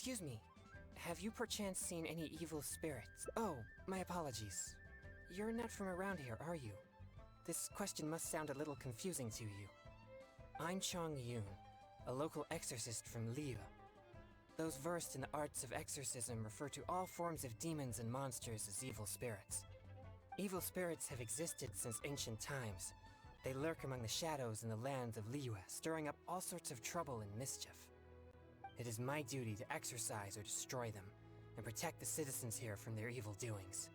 Excuse me, have you perchance seen any evil spirits? Oh, my apologies. You're not from around here, are you? This question must sound a little confusing to you. I'm Choyun, a local exorcist from Liva. Those versed in the arts of exorcism refer to all forms of demons and monsters as evil spirits. Evil spirits have existed since ancient times. They lurk among the shadows in the lands of Liyue, stirring up all sorts of trouble and mischief. It is my duty to exorcise or destroy them, and protect the citizens here from their evil doings.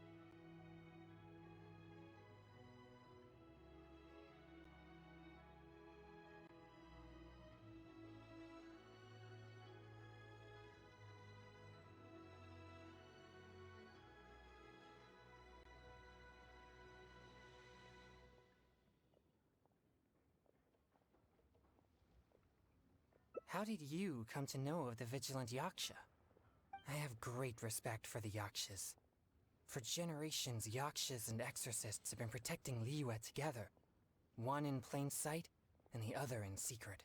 How did you come to know of the Vigilant Yaksha? I have great respect for the Yakshas. For generations, Yakshas and exorcists have been protecting Liyue together. One in plain sight, and the other in secret.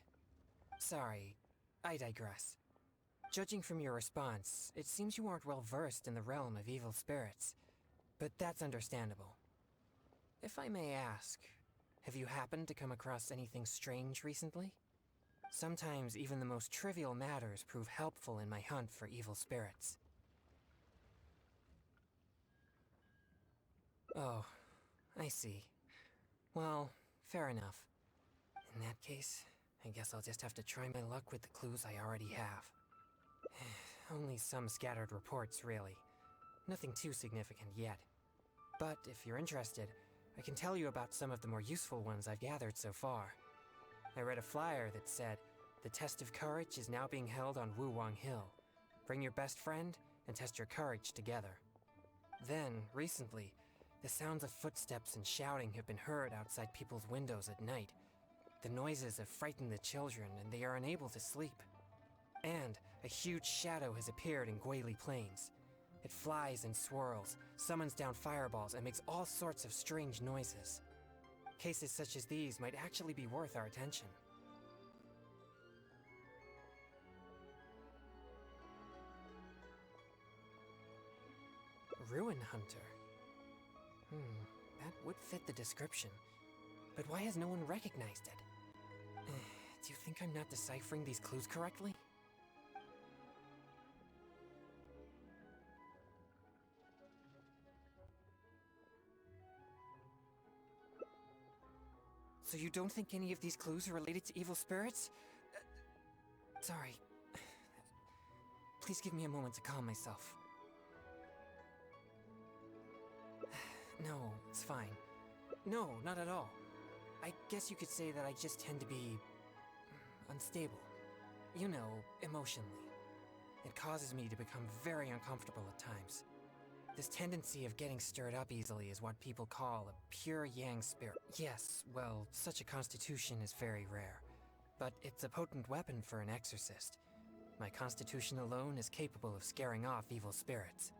Sorry, I digress. Judging from your response, it seems you aren't well versed in the realm of evil spirits. But that's understandable. If I may ask, have you happened to come across anything strange recently? Sometimes even the most trivial matters prove helpful in my hunt for evil spirits. Oh, I see. Well, fair enough. In that case, I guess I'll just have to try my luck with the clues I already have. Only some scattered reports, really. Nothing too significant yet. But if you're interested, I can tell you about some of the more useful ones I've gathered so far. I read a flyer that said, "The test of courage is now being held on Wuwang Hill. Bring your best friend and test your courage together." Then, recently, the sounds of footsteps and shouting have been heard outside people's windows at night. The noises have frightened the children and they are unable to sleep. And a huge shadow has appeared in Guili Plains. It flies and swirls, summons down fireballs, and makes all sorts of strange noises. Cases such as these might actually be worth our attention. Ruin Hunter. That would fit the description. But why has no one recognized it? Do you think I'm not deciphering these clues correctly? So you don't think any of these clues are related to evil spirits? Sorry. Please give me a moment to calm myself. No, it's fine. No, not at all. I guess you could say that I just tend to be unstable. You know, emotionally. It causes me to become very uncomfortable at times. This tendency of getting stirred up easily is what people call a pure yang spirit. Yes, well, such a constitution is very rare. But it's a potent weapon for an exorcist. My constitution alone is capable of scaring off evil spirits.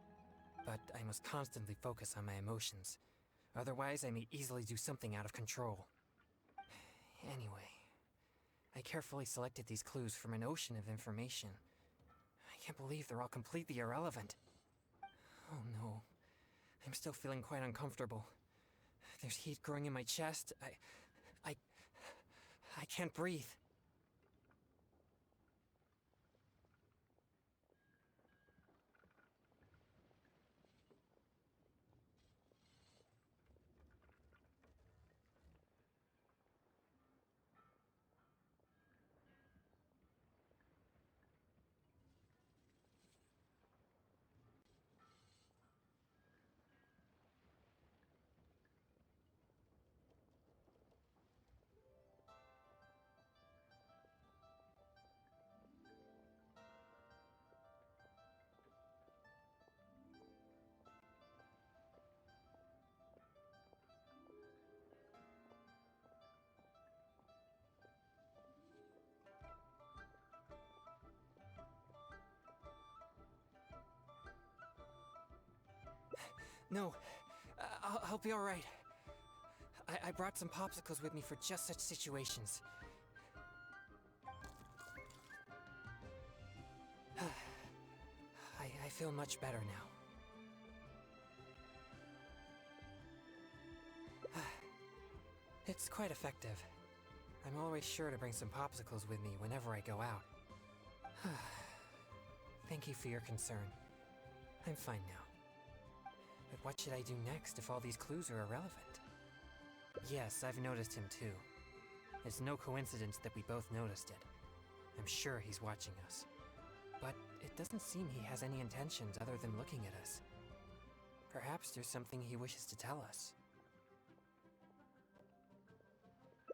But I must constantly focus on my emotions. Otherwise, I may easily do something out of control. Anyway, I carefully selected these clues from an ocean of information. I can't believe they're all completely irrelevant. Oh no, I'm still feeling quite uncomfortable. There's heat growing in my chest. I can't breathe. No, I'll be alright. I brought some popsicles with me for just such situations. feel much better now. It's quite effective. I'm always sure to bring some popsicles with me whenever I go out. Thank you for your concern. I'm fine now. But what should I do next if all these clues are irrelevant? Yes, I've noticed him too. It's no coincidence that we both noticed it. I'm sure he's watching us. But it doesn't seem he has any intentions other than looking at us. Perhaps there's something he wishes to tell us.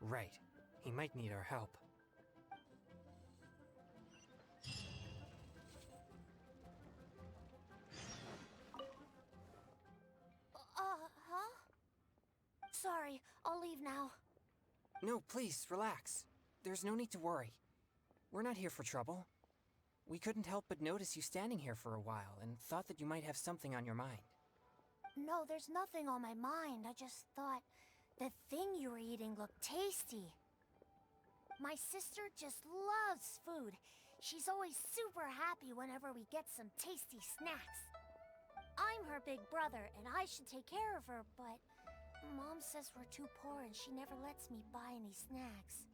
Right. He might need our help. Huh? Sorry, I'll leave now. No, please, relax. There's no need to worry. We're not here for trouble. We couldn't help but notice you standing here for a while and thought that you might have something on your mind. No, there's nothing on my mind. I just thought the thing you were eating looked tasty. My sister just loves food. She's always super happy whenever we get some tasty snacks. I'm her big brother, and I should take care of her, but Mom says we're too poor and she never lets me buy any snacks.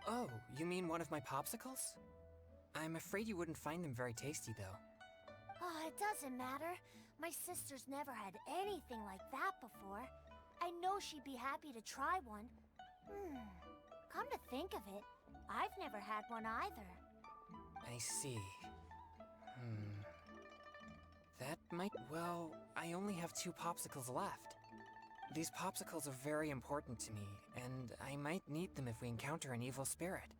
Oh, you mean one of my popsicles? I'm afraid you wouldn't find them very tasty, though. Oh, it doesn't matter. My sister's never had anything like that before. I know she'd be happy to try one. Come to think of it, I've never had one either. I see. That might... well, I only have 2 popsicles left. These popsicles are very important to me, and I might need them if we encounter an evil spirit.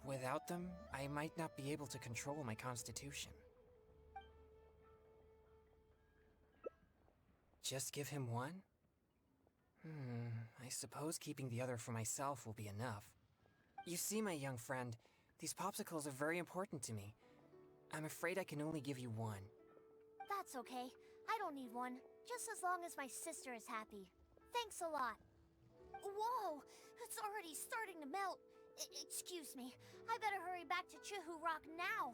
Without them, I might not be able to control my constitution. Just give him one? I suppose keeping the other for myself will be enough. You see, my young friend, these popsicles are very important to me. I'm afraid I can only give you one. That's okay. I don't need one. Just as long as my sister is happy. Thanks a lot. Whoa! It's already starting to melt. Excuse me. I better hurry back to Chihu Rock now.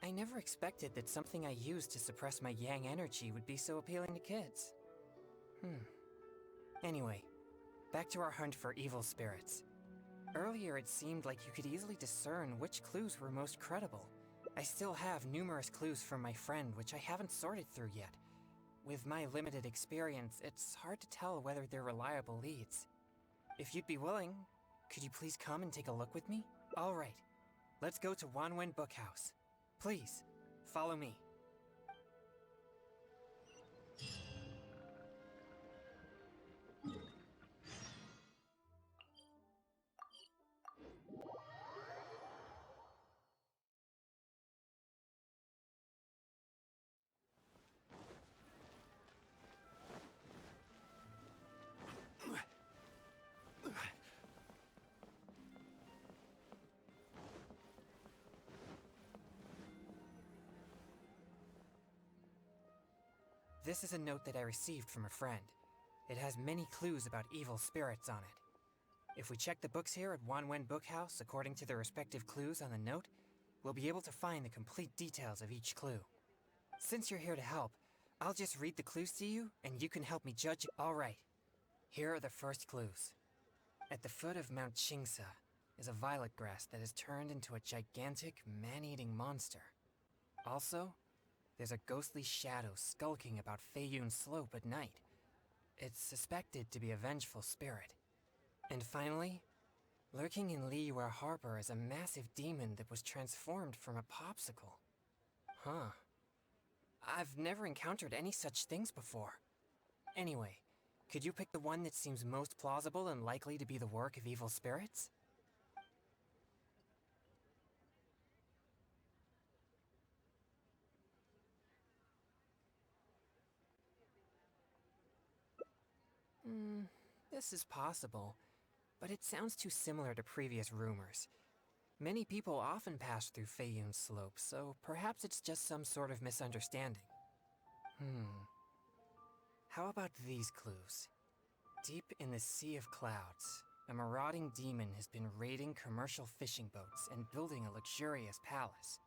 I never expected that something I used to suppress my yang energy would be so appealing to kids. Anyway, back to our hunt for evil spirits. Earlier it seemed like you could easily discern which clues were most credible. I still have numerous clues from my friend which I haven't sorted through yet. With my limited experience, it's hard to tell whether they're reliable leads. If you'd be willing, could you please come and take a look with me? Alright, let's go to Wanwen Bookhouse. Please, follow me. This is a note that I received from a friend. It has many clues about evil spirits on it. If we check the books here at Wanwen Bookhouse according to the respective clues on the note, we'll be able to find the complete details of each clue. Since you're here to help, I'll just read the clues to you, and you can help me judge. Alright, here are the first clues. At the foot of Mount Chingsa is a violet grass that has turned into a gigantic, man-eating monster. Also, there's a ghostly shadow skulking about Feiyun Slope at night. It's suspected to be a vengeful spirit. And finally, lurking in Liyue Harbor is a massive demon that was transformed from a popsicle. Huh. I've never encountered any such things before. Anyway, could you pick the one that seems most plausible and likely to be the work of evil spirits? This is possible, but it sounds too similar to previous rumors. Many people often pass through Feiyun Slope, so perhaps it's just some sort of misunderstanding. How about these clues? Deep in the Sea of Clouds, a marauding demon has been raiding commercial fishing boats and building a luxurious palace.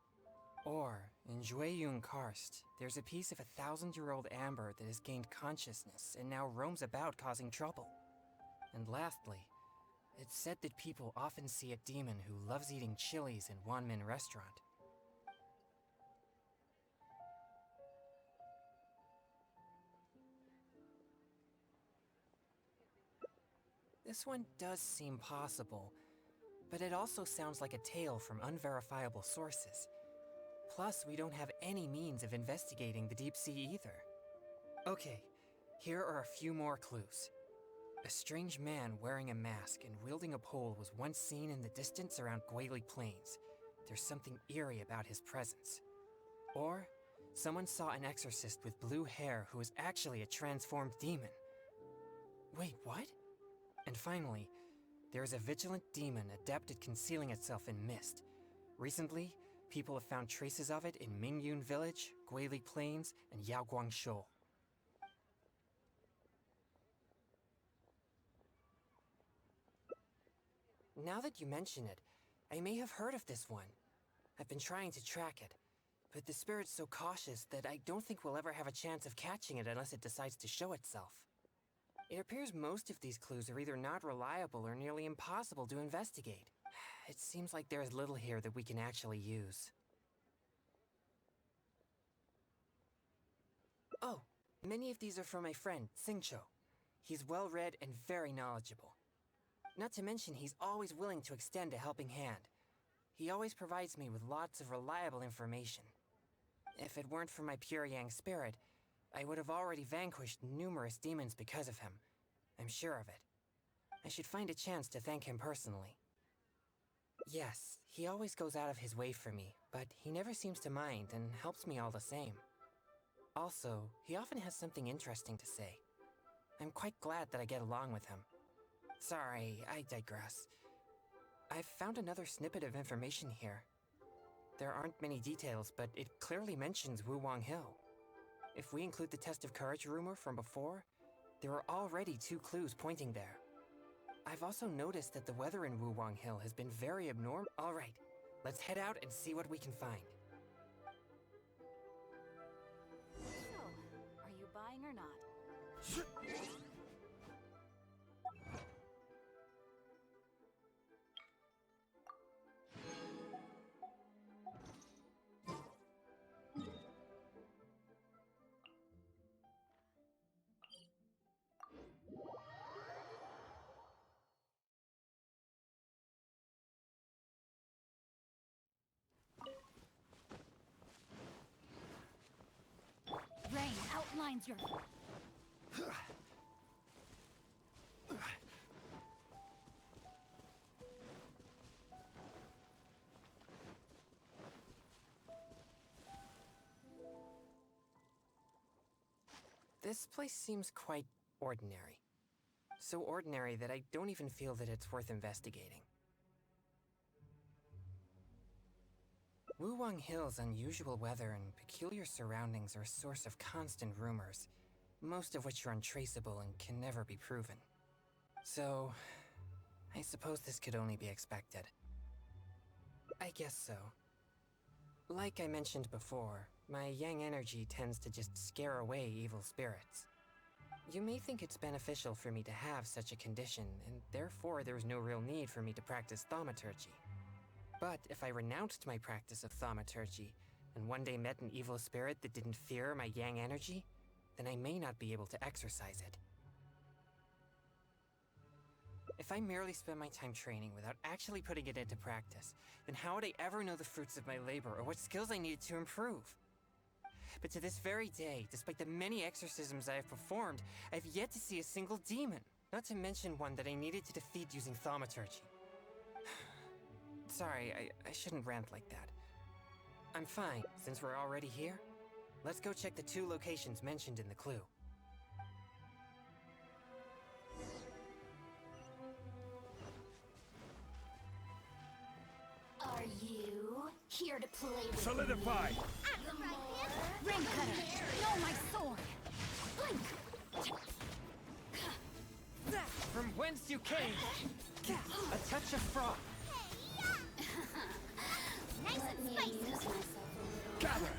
Or, In choyun Karst, there's a piece of 1,000-year-old amber that has gained consciousness and now roams about causing trouble. And lastly, it's said that people often see a demon who loves eating chilies in Wanmin restaurant. This one does seem possible, but it also sounds like a tale from unverifiable sources. Plus, we don't have any means of investigating the deep sea either. Okay, here are a few more clues. A strange man wearing a mask and wielding a pole was once seen in the distance around Guili Plains. There's something eerie about his presence. Or, someone saw an exorcist with blue hair who was actually a transformed demon. Wait, what? And finally, there is a vigilant demon adept at concealing itself in mist. Recently, people have found traces of it in Mingyun Village, Guili Plains, and Yaoguangshou. Now that you mention it, I may have heard of this one. I've been trying to track it, but the spirit's so cautious that I don't think we'll ever have a chance of catching it unless it decides to show itself. It appears most of these clues are either not reliable or nearly impossible to investigate. It seems like there is little here that we can actually use. Oh, many of these are from my friend, Singcho. He's well-read and very knowledgeable. Not to mention, he's always willing to extend a helping hand. He always provides me with lots of reliable information. If it weren't for my pure Yang spirit, I would have already vanquished numerous demons because of him. I'm sure of it. I should find a chance to thank him personally. Yes, he always goes out of his way for me, but he never seems to mind and helps me all the same. Also, he often has something interesting to say. I'm quite glad that I get along with him. Sorry, I digress. I've found another snippet of information here. There aren't many details, but it clearly mentions Wuwang Hill. If we include the test of courage rumor from before, there are already 2 clues pointing there. I've also noticed that the weather in Wuwang Hill has been very abnormal. Alright, let's head out and see what we can find. So, are you buying or not? Rain outlines your... This place seems quite ordinary. So ordinary that I don't even feel that it's worth investigating. Wuwang Hill's unusual weather and peculiar surroundings are a source of constant rumors, most of which are untraceable and can never be proven. So, I suppose this could only be expected. I guess so. Like I mentioned before, my yang energy tends to just scare away evil spirits. You may think it's beneficial for me to have such a condition, and therefore there's no real need for me to practice thaumaturgy. But if I renounced my practice of thaumaturgy, and one day met an evil spirit that didn't fear my yang energy, then I may not be able to exercise it. If I merely spend my time training without actually putting it into practice, then how would I ever know the fruits of my labor or what skills I needed to improve? But to this very day, despite the many exorcisms I have performed, I have yet to see a single demon, not to mention one that I needed to defeat using thaumaturgy. Sorry, I shouldn't rant like that. I'm fine. Since we're already here, let's go check the 2 locations mentioned in the clue. Are you here to play with Solidify! Rain cutter! No, my sword! Blink! From whence you came! A touch of froth! Nice and spicy. Gather!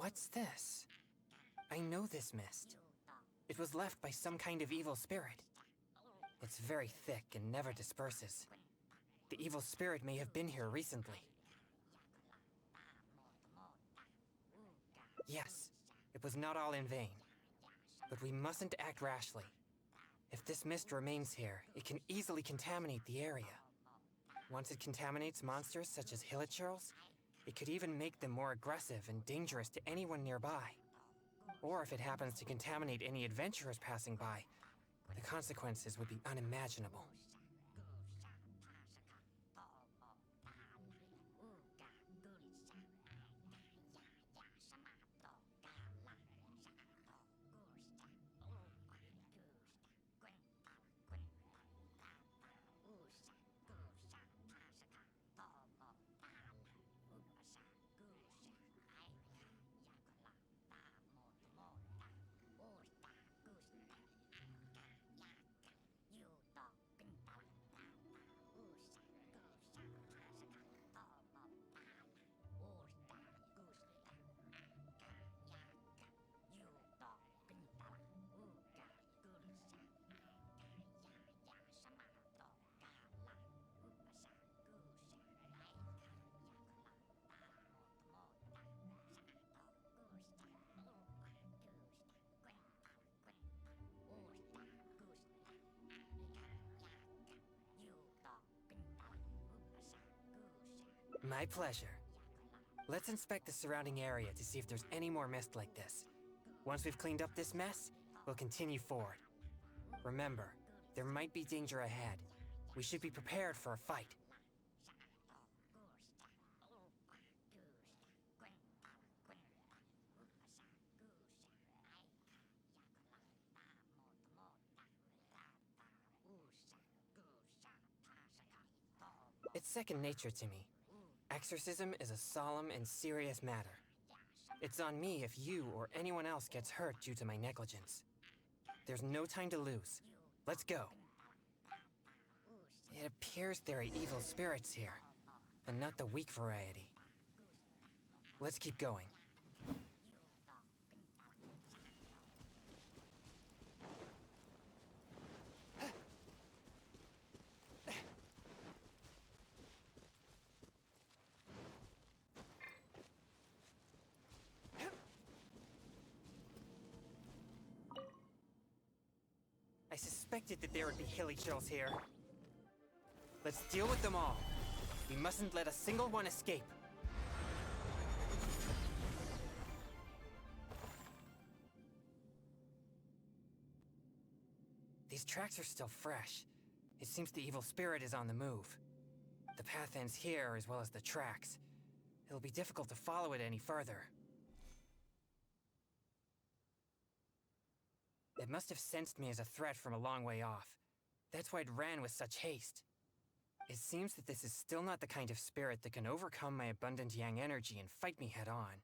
What's this? I know this mist. It was left by some kind of evil spirit. It's very thick and never disperses. The evil spirit may have been here recently. Yes, it was not all in vain. But we mustn't act rashly. If this mist remains here, it can easily contaminate the area. Once it contaminates monsters such as hilichurls, it could even make them more aggressive and dangerous to anyone nearby. Or if it happens to contaminate any adventurers passing by, the consequences would be unimaginable. My pleasure. Let's inspect the surrounding area to see if there's any more mist like this. Once we've cleaned up this mess, we'll continue forward. Remember, there might be danger ahead. We should be prepared for a fight. It's second nature to me. Exorcism is a solemn and serious matter. It's on me if you or anyone else gets hurt due to my negligence. There's no time to lose. Let's go. It appears there are evil spirits here, and not the weak variety. Let's keep going. I suspected that there would be hilichurls here. Let's deal with them all. We mustn't let a single one escape. These tracks are still fresh. It seems the evil spirit is on the move. The path ends here as well as the tracks. It'll be difficult to follow it any further. It must have sensed me as a threat from a long way off. That's why it ran with such haste. It seems that this is still not the kind of spirit that can overcome my abundant yang energy and fight me head on.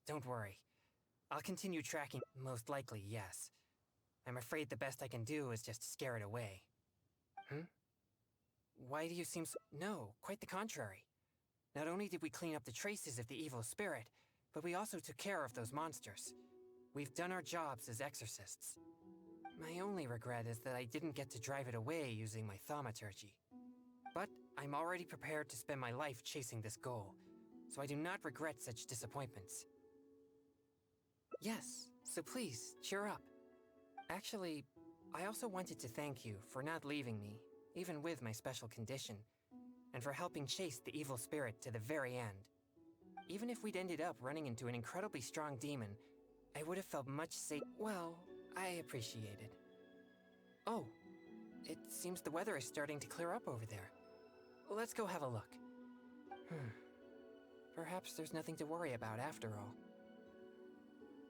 Don't worry. I'll continue tracking. Most likely, yes. I'm afraid the best I can do is just scare it away. Why do you seem so— No, quite the contrary. Not only did we clean up the traces of the evil spirit, but we also took care of those monsters. We've done our jobs as exorcists. My only regret is that I didn't get to drive it away using my thaumaturgy. But I'm already prepared to spend my life chasing this goal, so I do not regret such disappointments. Yes, so please, cheer up. Actually, I also wanted to thank you for not leaving me, even with my special condition, and for helping chase the evil spirit to the very end. Even if we'd ended up running into an incredibly strong demon, I would have felt much safer. Well, I appreciate it. Oh, it seems the weather is starting to clear up over there. Let's go have a look. Perhaps there's nothing to worry about after all.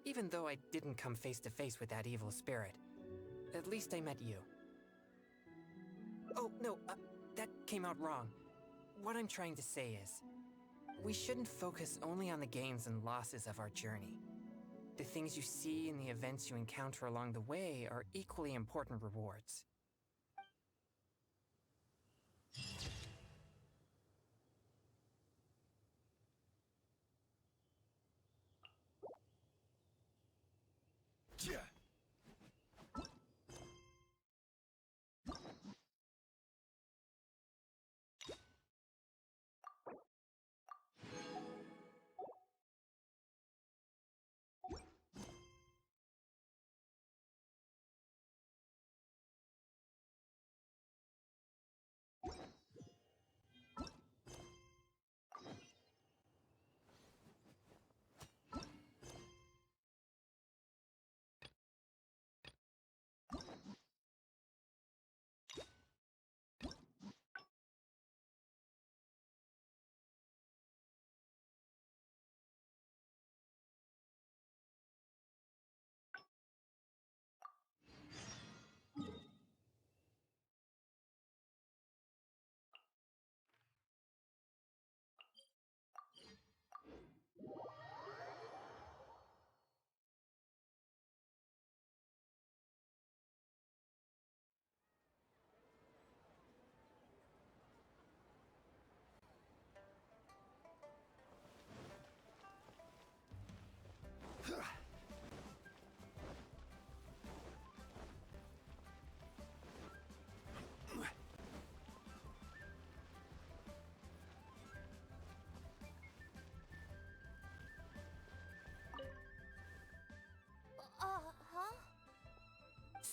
Even though I didn't come face to face with that evil spirit, at least I met you. Oh, no, that came out wrong. What I'm trying to say is, we shouldn't focus only on the gains and losses of our journey. The things you see and the events you encounter along the way are equally important rewards.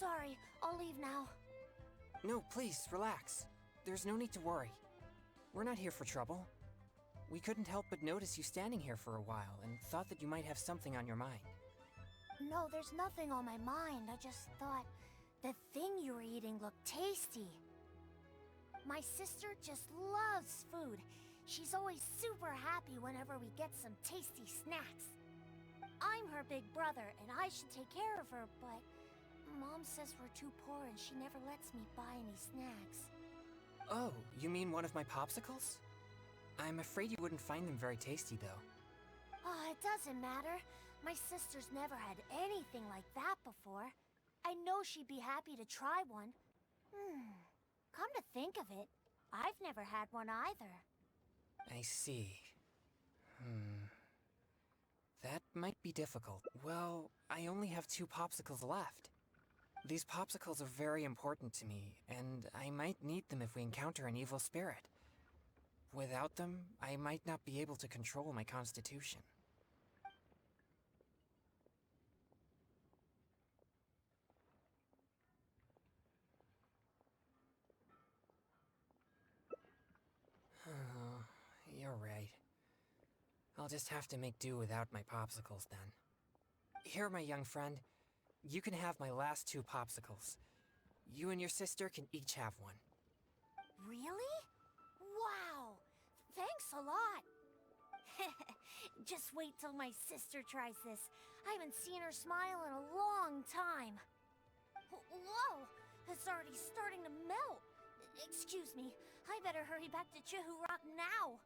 Sorry, I'll leave now. No, please, relax. There's no need to worry. We're not here for trouble. We couldn't help but notice you standing here for a while and thought that you might have something on your mind. No, there's nothing on my mind. I just thought the thing you were eating looked tasty. My sister just loves food. She's always super happy whenever we get some tasty snacks. I'm her big brother, and I should take care of her, but Mom says we're too poor and she never lets me buy any snacks. Oh, you mean one of my popsicles? I'm afraid you wouldn't find them very tasty, though. Oh, it doesn't matter. My sister's never had anything like that before. I know she'd be happy to try one. Come to think of it, I've never had one either. I see. That might be difficult. Well, I only have 2 popsicles left. These popsicles are very important to me, and I might need them if we encounter an evil spirit. Without them, I might not be able to control my constitution. Oh, you're right. I'll just have to make do without my popsicles then. Here, my young friend. You can have my last 2 popsicles. You and your sister can each have one. Really? Wow! Thanks a lot! Just wait till my sister tries this. I haven't seen her smile in a long time. Whoa! It's already starting to melt. Excuse me, I better hurry back to Chihu Rock now.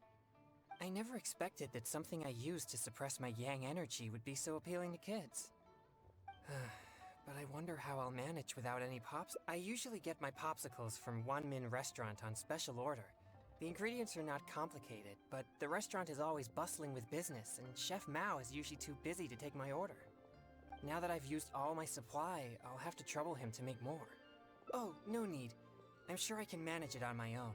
I never expected that something I used to suppress my yang energy would be so appealing to kids. But I wonder how I'll manage without any pops. I usually get my popsicles from Wanmin Restaurant on special order. The ingredients are not complicated, but the restaurant is always bustling with business, and Chef Mao is usually too busy to take my order. Now that I've used all my supply, I'll have to trouble him to make more. Oh, no need. I'm sure I can manage it on my own.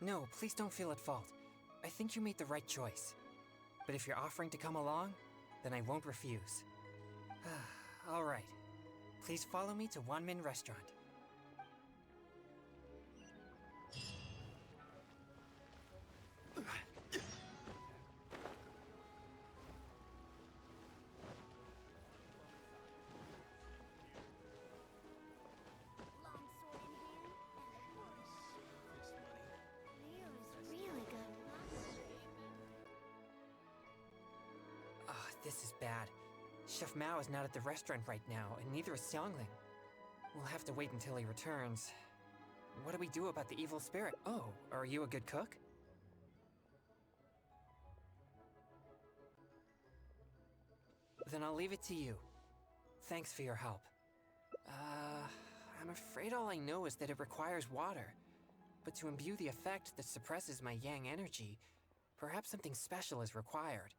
No, please don't feel at fault. I think you made the right choice. But if you're offering to come along, then I won't refuse. All right. Please follow me to Wanmin Restaurant. Longsword in hand, Leo is really good. This is bad. Chef Mao is not at the restaurant right now, and neither is Xiangling. We'll have to wait until he returns. What do we do about the evil spirit? Oh, are you a good cook? Then I'll leave it to you. Thanks for your help. I'm afraid all I know is that it requires water. But to imbue the effect that suppresses my yang energy, perhaps something special is required.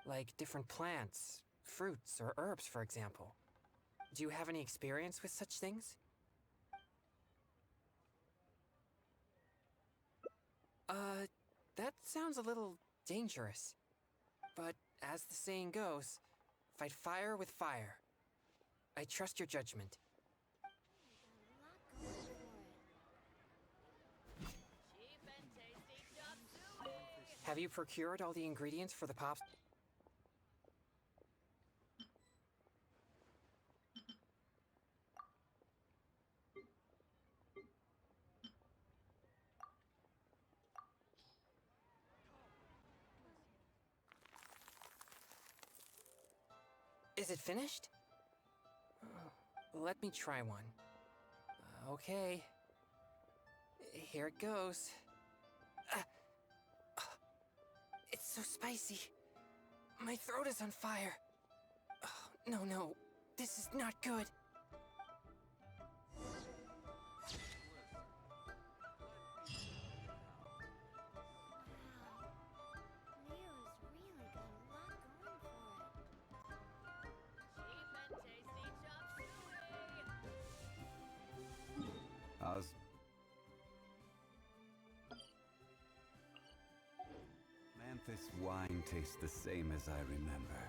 Like different plants, fruits, or herbs, for example. Do you have any experience with such things? That sounds a little dangerous. But as the saying goes, fight fire with fire. I trust your judgment. Have you procured all the ingredients for the pops? Is it finished? Let me try one. Okay. Here it goes. It's so spicy. My throat is on fire. Oh, no. This is not good. Leo's really got a lot going for it. How's... Manthis wine tastes the same as I remember.